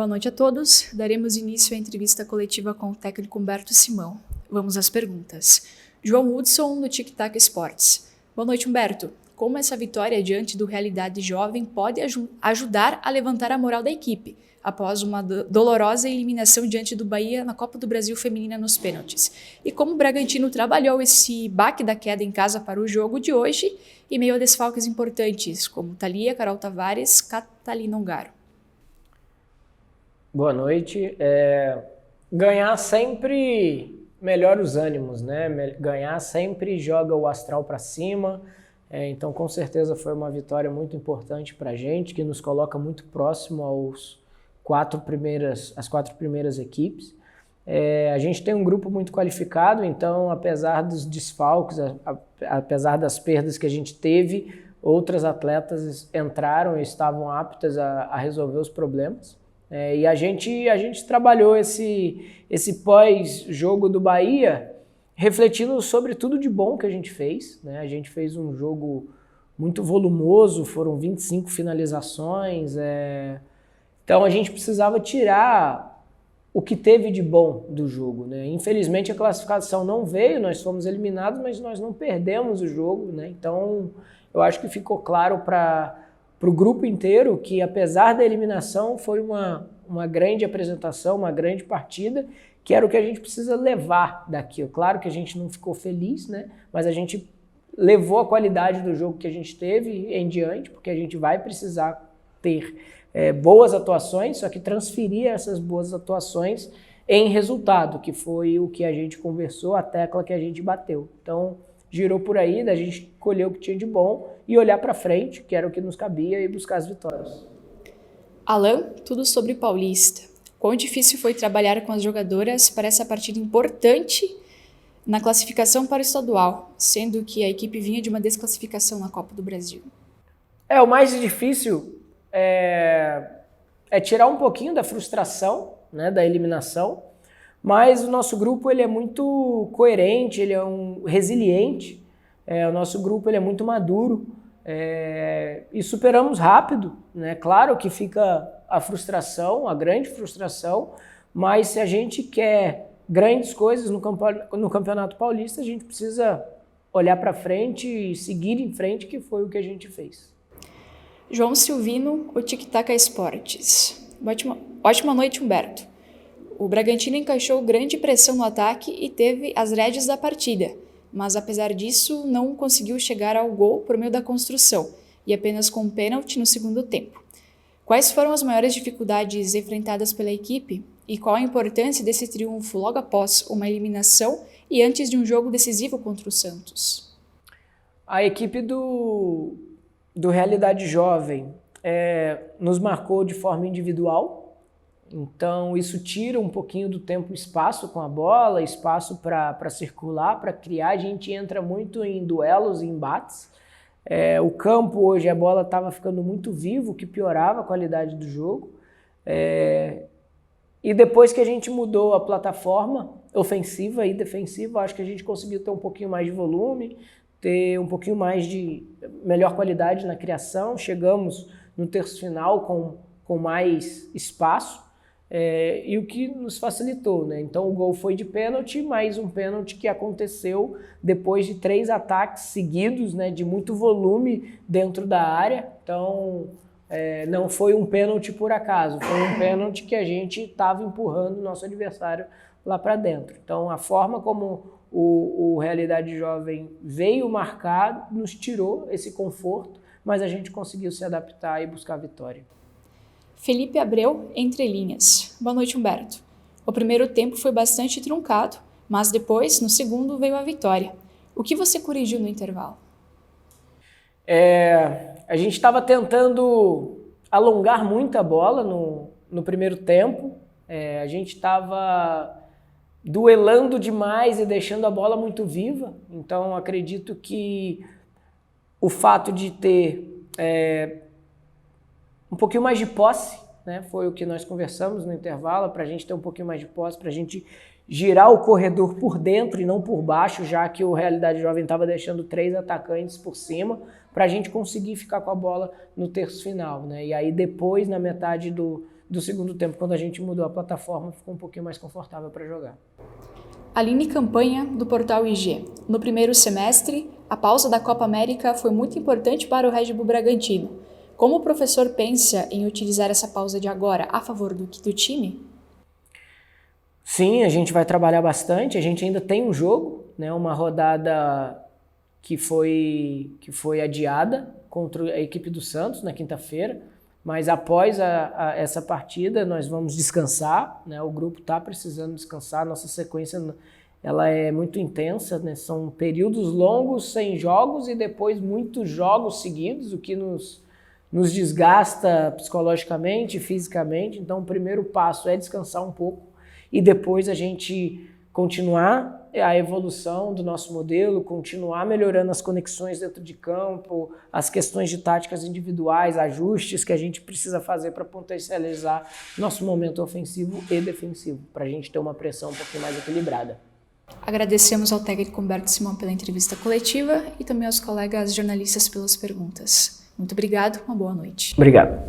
Boa noite a todos. Daremos início à entrevista coletiva com o técnico Humberto Simão. Vamos às perguntas. João Hudson, do Tic Tac Esportes. Boa noite, Humberto. Como essa vitória diante do Realidade Jovem pode ajudar a levantar a moral da equipe, após uma dolorosa eliminação diante do Bahia na Copa do Brasil Feminina nos pênaltis? E como o Bragantino trabalhou esse baque da queda em casa para o jogo de hoje, e meio a desfalques importantes, como Thalia, Carol Tavares, Catalina Ongaro? Boa noite. Ganhar sempre melhora os ânimos, né? Ganhar sempre joga o astral para cima. Então, com certeza, foi uma vitória muito importante para a gente, que nos coloca muito próximo às quatro primeiras equipes. A gente tem um grupo muito qualificado, então, apesar dos desfalques, apesar das perdas que a gente teve, outras atletas entraram e estavam aptas a resolver os problemas. E a gente trabalhou esse pós-jogo do Bahia refletindo sobre tudo de bom que a gente fez, né? A gente fez um jogo muito volumoso, foram 25 finalizações. Então a gente precisava tirar o que teve de bom do jogo, né? Infelizmente a classificação não veio, nós fomos eliminados, mas nós não perdemos o jogo, né? Então eu acho que ficou claro para o grupo inteiro que, apesar da eliminação, foi uma grande apresentação, uma grande partida, que era o que a gente precisa levar daqui. Claro que a gente não ficou feliz, né? Mas a gente levou a qualidade do jogo que a gente teve em diante, porque a gente vai precisar ter boas atuações, só que transferir essas boas atuações em resultado, que foi o que a gente conversou, a tecla que a gente bateu. Então, girou por aí, da gente colher o que tinha de bom e olhar para frente, que era o que nos cabia, e buscar as vitórias. Alan, tudo sobre Paulista. Quão difícil foi trabalhar com as jogadoras para essa partida importante na classificação para o estadual, sendo que a equipe vinha de uma desclassificação na Copa do Brasil? O mais difícil é tirar um pouquinho da frustração, né, da eliminação, mas o nosso grupo ele é muito coerente, ele é resiliente, o nosso grupo ele é muito maduro, e superamos rápido, né? Claro que fica a frustração, a grande frustração, mas se a gente quer grandes coisas no Campeonato Paulista, a gente precisa olhar para frente e seguir em frente, que foi o que a gente fez. João Silvino, o Tic Tac Esportes. Ótima noite, Humberto. O Bragantino encaixou grande pressão no ataque e teve as rédeas da partida, mas apesar disso não conseguiu chegar ao gol por meio da construção e apenas com um pênalti no segundo tempo. Quais foram as maiores dificuldades enfrentadas pela equipe e qual a importância desse triunfo logo após uma eliminação e antes de um jogo decisivo contra o Santos? A equipe do Realidade Jovem nos marcou de forma individual, então isso tira um pouquinho do tempo e espaço com a bola, espaço para circular, para criar. A gente entra muito em duelos e embates. O campo hoje, a bola estava ficando muito vivo, o que piorava a qualidade do jogo. E depois que a gente mudou a plataforma ofensiva e defensiva, acho que a gente conseguiu ter um pouquinho mais de volume, ter um pouquinho mais de melhor qualidade na criação. Chegamos no terço final com mais espaço, e o que nos facilitou, né? Então o gol foi de pênalti, mais um pênalti que aconteceu depois de 3 ataques seguidos, né, de muito volume dentro da área. Então não foi um pênalti por acaso, foi um pênalti que a gente estava empurrando o nosso adversário lá para dentro. Então a forma como o Realidade Jovem veio marcar nos tirou esse conforto, mas a gente conseguiu se adaptar e buscar a vitória. Felipe Abreu, Entre Linhas. Boa noite, Humberto. O primeiro tempo foi bastante truncado, mas depois, no segundo, veio a vitória. O que você corrigiu no intervalo? A gente estava tentando alongar muito a bola no primeiro tempo. A gente estava duelando demais e deixando a bola muito viva. Então, acredito que o fato de ter um pouquinho mais de posse, né, foi o que nós conversamos no intervalo, para a gente ter um pouquinho mais de posse, para a gente girar o corredor por dentro e não por baixo, já que o Realidade Jovem estava deixando 3 atacantes por cima, para a gente conseguir ficar com a bola no terço final, né? E aí depois, na metade do do segundo tempo, quando a gente mudou a plataforma, ficou um pouquinho mais confortável para jogar. Aline Campanha, do Portal IG. No primeiro semestre, a pausa da Copa América foi muito importante para o Red Bull Bragantino. Como o professor pensa em utilizar essa pausa de agora a favor do time? Sim, a gente vai trabalhar bastante. A gente ainda tem um jogo, né, uma rodada que foi adiada contra a equipe do Santos na quinta-feira. Mas após essa partida, nós vamos descansar, né? O grupo está precisando descansar, nossa sequência ela é muito intensa, né? São períodos longos sem jogos e depois muitos jogos seguidos, o que nos desgasta psicologicamente e fisicamente. Então, o primeiro passo é descansar um pouco e depois a gente continuar a evolução do nosso modelo, continuar melhorando as conexões dentro de campo, as questões de táticas individuais, ajustes que a gente precisa fazer para potencializar nosso momento ofensivo e defensivo, para a gente ter uma pressão um pouquinho mais equilibrada. Agradecemos ao técnico Humberto Simão pela entrevista coletiva e também aos colegas jornalistas pelas perguntas. Muito obrigado, uma boa noite. Obrigado.